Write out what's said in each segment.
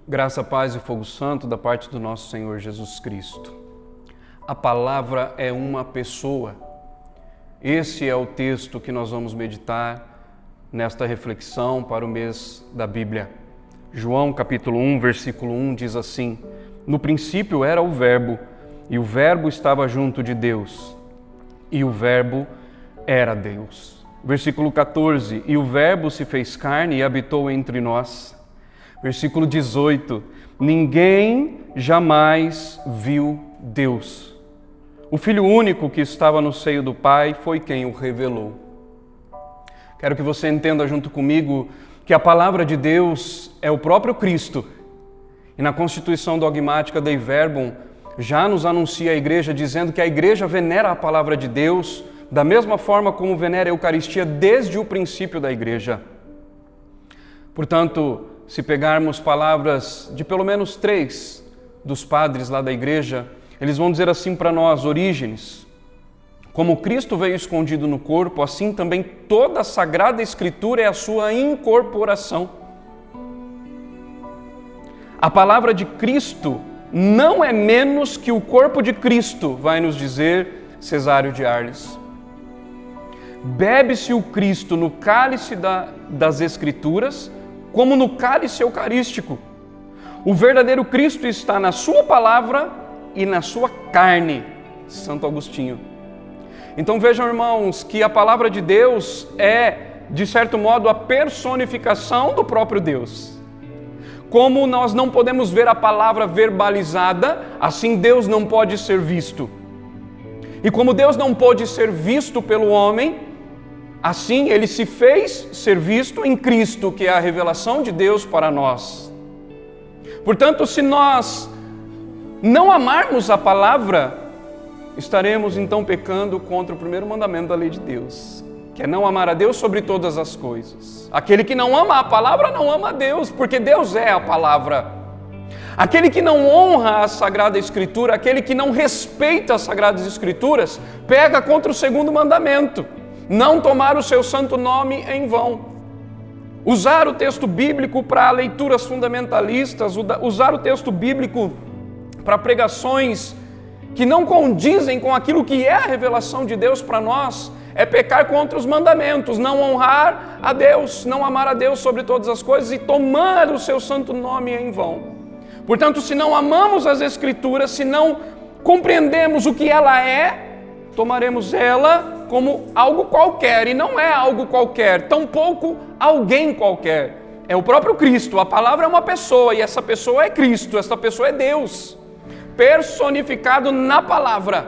Graça, paz e fogo santo da parte do nosso Senhor Jesus Cristo. A palavra é uma pessoa. Esse é o texto que nós vamos meditar nesta reflexão para o mês da Bíblia. João capítulo 1, versículo 1 diz assim: No princípio era o Verbo, e o Verbo estava junto de Deus, e o Verbo era Deus. Versículo 14: E o Verbo se fez carne e habitou entre nós. Versículo 18: Ninguém jamais viu Deus. O Filho único que estava no seio do Pai foi quem o revelou. Quero que você entenda junto comigo que a palavra de Deus é o próprio Cristo. E na Constituição Dogmática Dei Verbum já nos anuncia a Igreja dizendo que a Igreja venera a palavra de Deus da mesma forma como venera a Eucaristia desde o princípio da Igreja. Portanto, se pegarmos palavras de pelo menos 3 dos padres lá da igreja, eles vão dizer assim para nós: Orígenes, como Cristo veio escondido no corpo, assim também toda a Sagrada Escritura é a sua incorporação. A palavra de Cristo não é menos que o corpo de Cristo, vai nos dizer Cesário de Arles. Bebe-se o Cristo no cálice das Escrituras, como no cálice eucarístico. O verdadeiro Cristo está na sua palavra e na sua carne, Santo Agostinho. Então vejam, irmãos, que a palavra de Deus é, de certo modo, a personificação do próprio Deus. Como nós não podemos ver a palavra verbalizada, assim Deus não pode ser visto. E como Deus não pôde ser visto pelo homem, assim, Ele se fez ser visto em Cristo, que é a revelação de Deus para nós. Portanto, se nós não amarmos a palavra, estaremos então pecando contra o primeiro mandamento da lei de Deus, que é não amar a Deus sobre todas as coisas. Aquele que não ama a palavra não ama a Deus, porque Deus é a palavra. Aquele que não honra a Sagrada Escritura, aquele que não respeita as Sagradas Escrituras, pega contra o segundo mandamento: não tomar o seu santo nome em vão. Usar o texto bíblico para leituras fundamentalistas, usar o texto bíblico para pregações que não condizem com aquilo que é a revelação de Deus para nós, é pecar contra os mandamentos, não honrar a Deus, não amar a Deus sobre todas as coisas e tomar o seu santo nome em vão. Portanto, se não amamos as Escrituras, se não compreendemos o que ela é, tomaremos ela como algo qualquer, e não é algo qualquer, tampouco alguém qualquer. É o próprio Cristo. A palavra é uma pessoa, e essa pessoa é Cristo, essa pessoa é Deus, personificado na palavra.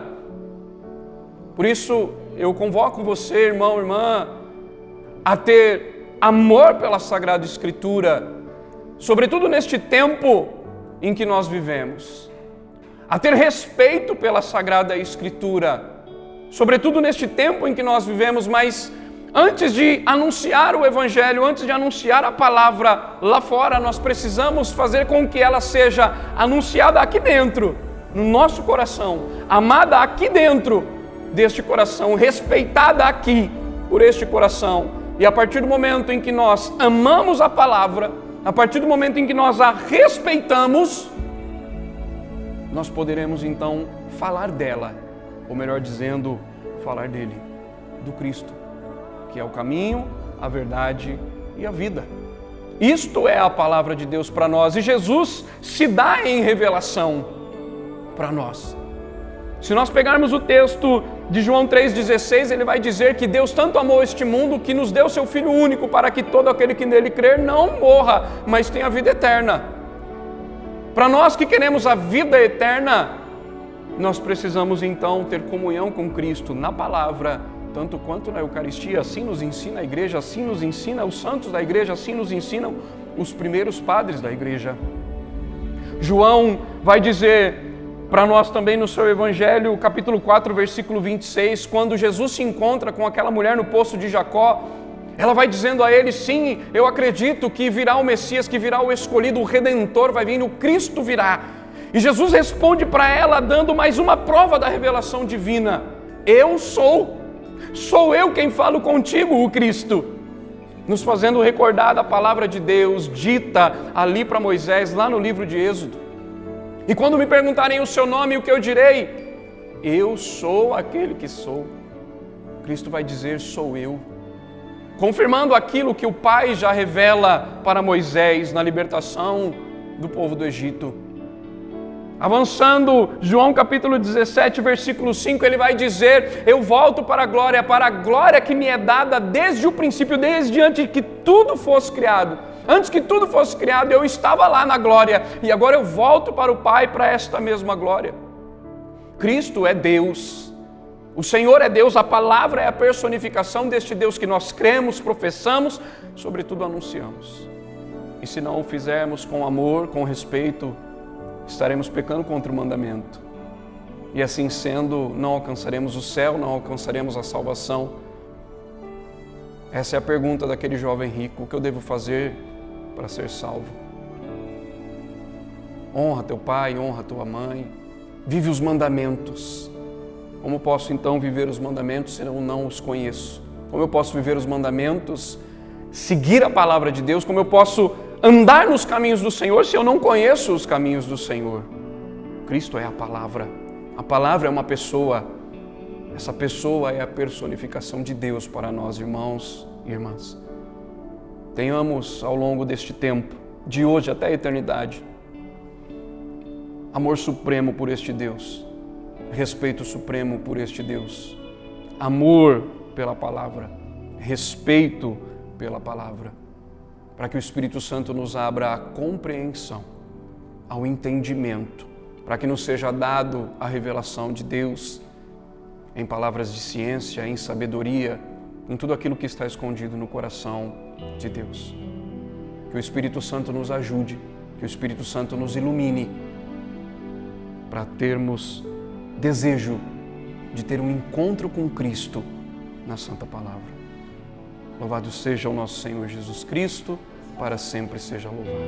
Por isso, eu convoco você, irmão, irmã, a ter amor pela Sagrada Escritura, sobretudo neste tempo em que nós vivemos, a ter respeito pela Sagrada Escritura, sobretudo neste tempo em que nós vivemos. Mas antes de anunciar o Evangelho, antes de anunciar a palavra lá fora, nós precisamos fazer com que ela seja anunciada aqui dentro, no nosso coração, amada aqui dentro deste coração, respeitada aqui por este coração. E a partir do momento em que nós amamos a palavra, a partir do momento em que nós a respeitamos, nós poderemos então falar dela, ou melhor dizendo, falar dele, do Cristo, que é o caminho, a verdade e a vida. Isto é a palavra de Deus para nós, e Jesus se dá em revelação para nós. Se nós pegarmos o texto de João 3,16, ele vai dizer que Deus tanto amou este mundo que nos deu seu Filho único, para que todo aquele que nele crer não morra, mas tenha vida eterna. Para nós que queremos a vida eterna, nós precisamos então ter comunhão com Cristo na palavra, tanto quanto na Eucaristia. Assim nos ensina a igreja, assim nos ensina os santos da igreja, assim nos ensinam os primeiros padres da igreja. João vai dizer para nós também no seu Evangelho, capítulo 4, versículo 26, quando Jesus se encontra com aquela mulher no poço de Jacó, ela vai dizendo a ele: sim, eu acredito que virá o Messias, que virá o escolhido, o Redentor vai vir, o Cristo virá. E Jesus responde para ela, dando mais uma prova da revelação divina: eu sou eu quem falo contigo, o Cristo. nos fazendo recordar da palavra de Deus dita ali para Moisés, lá no livro de Êxodo. E quando me perguntarem o seu nome, o que eu direi? Eu sou aquele que sou. Cristo vai dizer, sou eu. Confirmando aquilo que o Pai já revela para Moisés na libertação do povo do Egito. Avançando, João capítulo 17, versículo 5, ele vai dizer, eu volto para a glória que me é dada desde o princípio, desde antes que tudo fosse criado. Antes que tudo fosse criado, eu estava lá na glória, e agora eu volto para o Pai para esta mesma glória. Cristo é Deus, o Senhor é Deus, a palavra é a personificação deste Deus que nós cremos, professamos, sobretudo anunciamos. E se não o fizermos com amor, com respeito, estaremos pecando contra o mandamento. E assim sendo, não alcançaremos o céu, não alcançaremos a salvação. Essa é a pergunta daquele jovem rico: o que eu devo fazer para ser salvo? Honra teu pai, honra tua mãe, vive os mandamentos. Como posso então viver os mandamentos se eu não os conheço? Como eu posso viver os mandamentos, seguir a palavra de Deus? Como eu posso andar nos caminhos do Senhor se eu não conheço os caminhos do Senhor? Cristo é a palavra é uma pessoa, essa pessoa é a personificação de Deus para nós, irmãos e irmãs. Tenhamos ao longo deste tempo, de hoje até a eternidade, amor supremo por este Deus, respeito supremo por este Deus, amor pela palavra, respeito pela palavra, para que o Espírito Santo nos abra a compreensão, ao entendimento, para que nos seja dado a revelação de Deus em palavras de ciência, em sabedoria, em tudo aquilo que está escondido no coração de Deus. Que o Espírito Santo nos ajude, que o Espírito Santo nos ilumine, para termos desejo de ter um encontro com Cristo na Santa Palavra. Louvado seja o nosso Senhor Jesus Cristo, para sempre seja louvado.